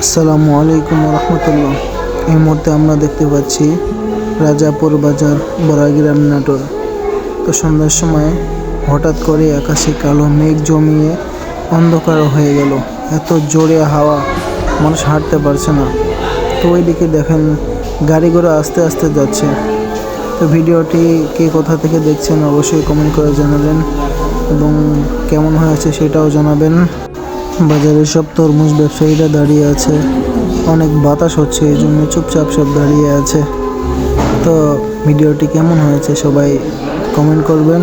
আসসালামু আলাইকুম রহমতুল্লাহ। এই মুহূর্তে আমরা দেখতে পাচ্ছি রাজাপুর বাজার বড়াগ্রাম নাটোর। তো সন্ধ্যার সময় হঠাৎ করে আকাশে কালো মেঘ জমিয়ে অন্ধকার হয়ে গেল। এত জোরে হাওয়া, মানুষ হাঁটতে পারছে না। তো ওইদিকে দেখেন গাড়ি ঘোড়া আস্তে আস্তে যাচ্ছে। তো ভিডিওটি কে কোথা থেকে দেখছেন অবশ্যই কমেন্ট করে জানাবেন এবং কেমন হয়েছে সেটাও জানাবেন। বাজারে সব তরমুজ ব্যবসায়ীরা দাঁড়িয়ে আছে, অনেক বাতাস হচ্ছে, এই জন্য চুপচাপ সব দাঁড়িয়ে আছে। তো ভিডিওটি কেমন হয়েছে সবাই কমেন্ট করবেন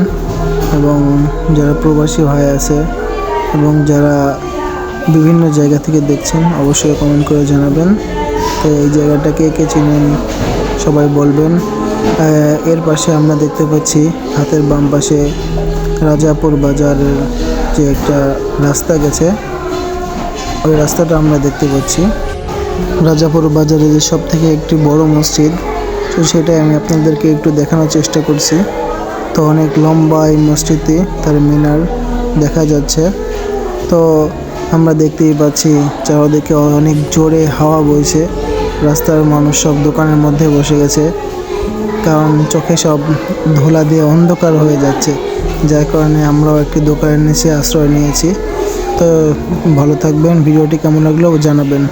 এবং যারা প্রবাসী ভাই আছে এবং যারা বিভিন্ন জায়গা থেকে দেখছেন অবশ্যই কমেন্ট করে জানাবেন। তো এই জায়গাটাকে কে চিনেন সবাই বলবেন। এর পাশে আমরা দেখতে পাচ্ছি হাতের বাম পাশে রাজাপুর বাজারের যে একটা রাস্তা গেছে, ওই রাস্তাটা আমরা দেখতে পাচ্ছি। রাজাপুর বাজারে যে সব থেকে একটি বড় মসজিদ, তো সেটাই আমি আপনাদেরকে একটু দেখানোর চেষ্টা করছি। তো অনেক লম্বা এই মসজিদটি, তার মিনার দেখা যাচ্ছে। তো আমরা দেখতেই পাচ্ছি চারদিকে অনেক জোরে হাওয়া বইছে। রাস্তার মানুষ সব দোকানের মধ্যে বসে গেছে, কারণ চোখে সব ধুলা দিয়ে অন্ধকার হয়ে যাচ্ছে, যার কারণে আমরাও একটি দোকানের নিচে আশ্রয় নিয়েছি। তো ভালো থাকবেন, ভিডিওটি কেমন লাগলো জানাবেন।